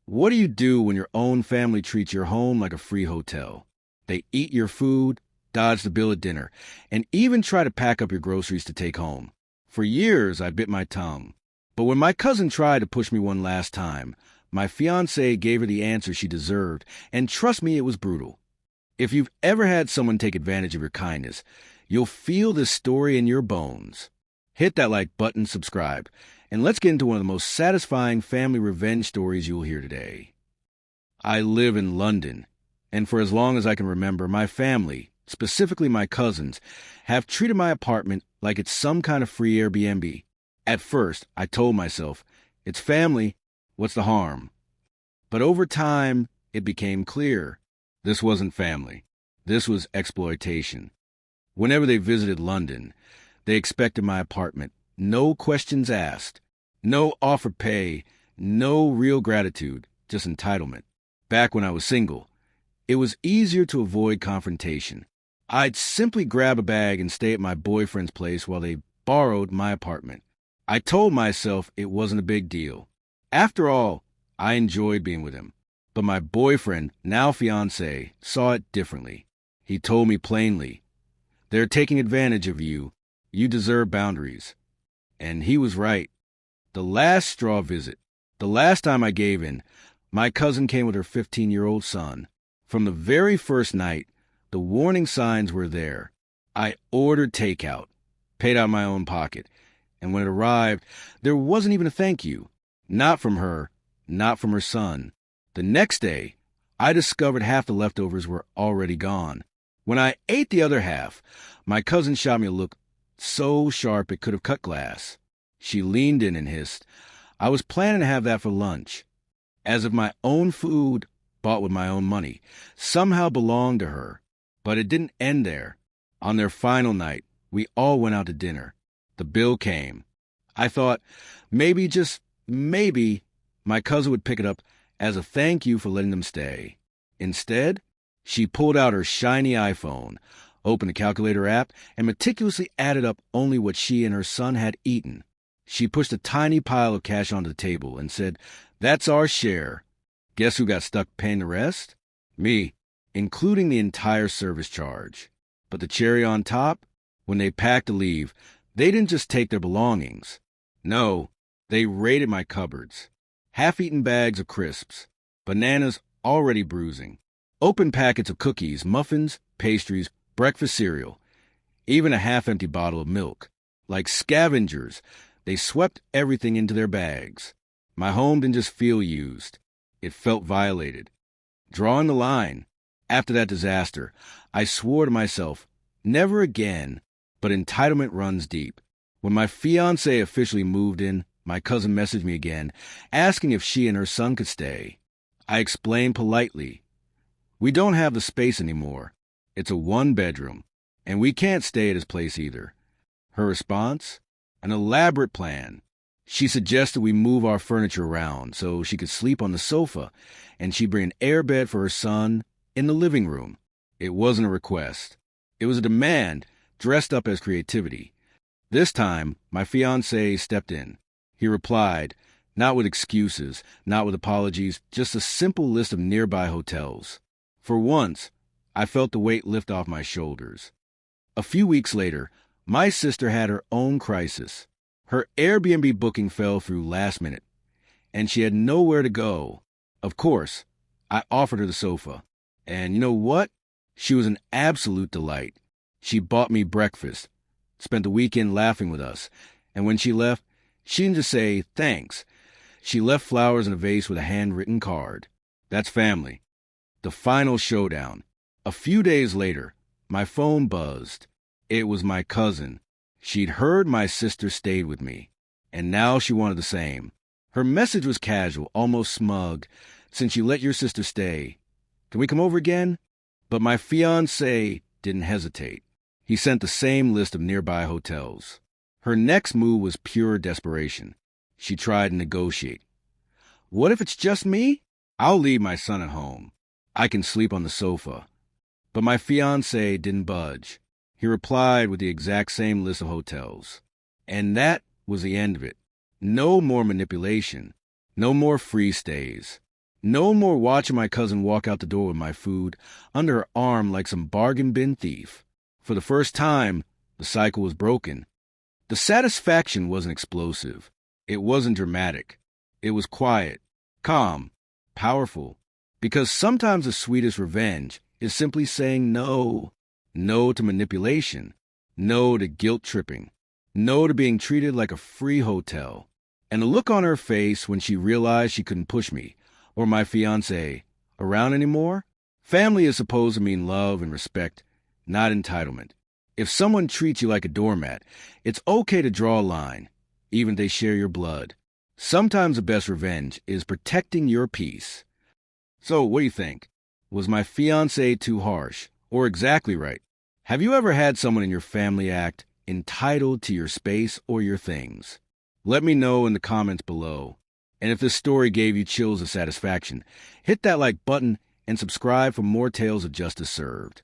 What do you do when your own family treats your home like a free hotel? They eat your food, dodge the bill at dinner, and even try to pack up your groceries to take home. For years, I bit my tongue. But when my cousin tried to push me one last time, my fiancé gave her the answer she deserved, and trust me, it was brutal. If you've ever had someone take advantage of your kindness, you'll feel this story in your bones. Hit that like button, subscribe, and let's get into one of the most satisfying family revenge stories you'll hear today. I live in London, and for as long as I can remember, my family, specifically my cousins, have treated my apartment like it's some kind of free Airbnb. At first, I told myself, it's family, what's the harm? But over time, it became clear. This wasn't family. This was exploitation. Whenever they visited London, they expected my apartment. No questions asked. No offered pay. No real gratitude. Just entitlement. Back when I was single, it was easier to avoid confrontation. I'd simply grab a bag and stay at my boyfriend's place while they borrowed my apartment. I told myself it wasn't a big deal. After all, I enjoyed being with him. But my boyfriend, now fiancé, saw it differently. He told me plainly, they're taking advantage of you. You deserve boundaries. And he was right. The last straw visit, the last time I gave in, my cousin came with her 15-year-old son. From the very first night, the warning signs were there. I ordered takeout, paid out of my own pocket, and when it arrived, there wasn't even a thank you. Not from her, not from her son. The next day, I discovered half the leftovers were already gone. When I ate the other half, my cousin shot me a look so sharp it could have cut glass. She leaned in and hissed, I was planning to have that for lunch. As if my own food, bought with my own money, somehow belonged to her. But it didn't end there. On their final night, we all went out to dinner. The bill came. I thought, maybe, just maybe, my cousin would pick it up as a thank you for letting them stay. Instead, she pulled out her shiny iPhone, opened the calculator app, and meticulously added up only what she and her son had eaten. She pushed a tiny pile of cash onto the table and said, that's our share. Guess who got stuck paying the rest? Me, including the entire service charge. But the cherry on top, when they packed to leave, they didn't just take their belongings. No, they raided my cupboards. Half-eaten bags of crisps, bananas already bruising, open packets of cookies, muffins, pastries, breakfast cereal, even a half-empty bottle of milk. Like scavengers, they swept everything into their bags. My home didn't just feel used. It felt violated. Drawing the line, after that disaster, I swore to myself, never again, but entitlement runs deep. When my fiancé officially moved in, my cousin messaged me again, asking if she and her son could stay. I explained politely, we don't have the space anymore. It's a one-bedroom, and we can't stay at his place either. Her response? An elaborate plan. She suggested we move our furniture around so she could sleep on the sofa, and she'd bring an airbed for her son in the living room. It wasn't a request. It was a demand dressed up as creativity. This time, my fiancé stepped in. He replied, not with excuses, not with apologies, just a simple list of nearby hotels. For once, I felt the weight lift off my shoulders. A few weeks later, my sister had her own crisis. Her Airbnb booking fell through last minute, and she had nowhere to go. Of course, I offered her the sofa. And you know what? She was an absolute delight. She bought me breakfast, spent the weekend laughing with us, and when she left, she didn't just say thanks. She left flowers in a vase with a handwritten card. That's family. The final showdown. A few days later, my phone buzzed. It was my cousin. She'd heard my sister stayed with me, and now she wanted the same. Her message was casual, almost smug. Since you let your sister stay, can we come over again? But my fiancé didn't hesitate. He sent the same list of nearby hotels. Her next move was pure desperation. She tried to negotiate. What if it's just me? I'll leave my son at home. I can sleep on the sofa. But my fiancé didn't budge. He replied with the exact same list of hotels. And that was the end of it. No more manipulation. No more free stays. No more watching my cousin walk out the door with my food under her arm like some bargain bin thief. For the first time, the cycle was broken. The satisfaction wasn't explosive. It wasn't dramatic. It was quiet, calm, powerful. Because sometimes the sweetest revenge is simply saying no. No to manipulation. No to guilt tripping. No to being treated like a free hotel. And the look on her face when she realized she couldn't push me, or my fiancé, around anymore? Family is supposed to mean love and respect, not entitlement. If someone treats you like a doormat, it's okay to draw a line, even if they share your blood. Sometimes the best revenge is protecting your peace. So, what do you think? Was my fiancé too harsh, or exactly right? Have you ever had someone in your family act entitled to your space or your things? Let me know in the comments below. And if this story gave you chills of satisfaction, hit that like button and subscribe for more tales of justice served.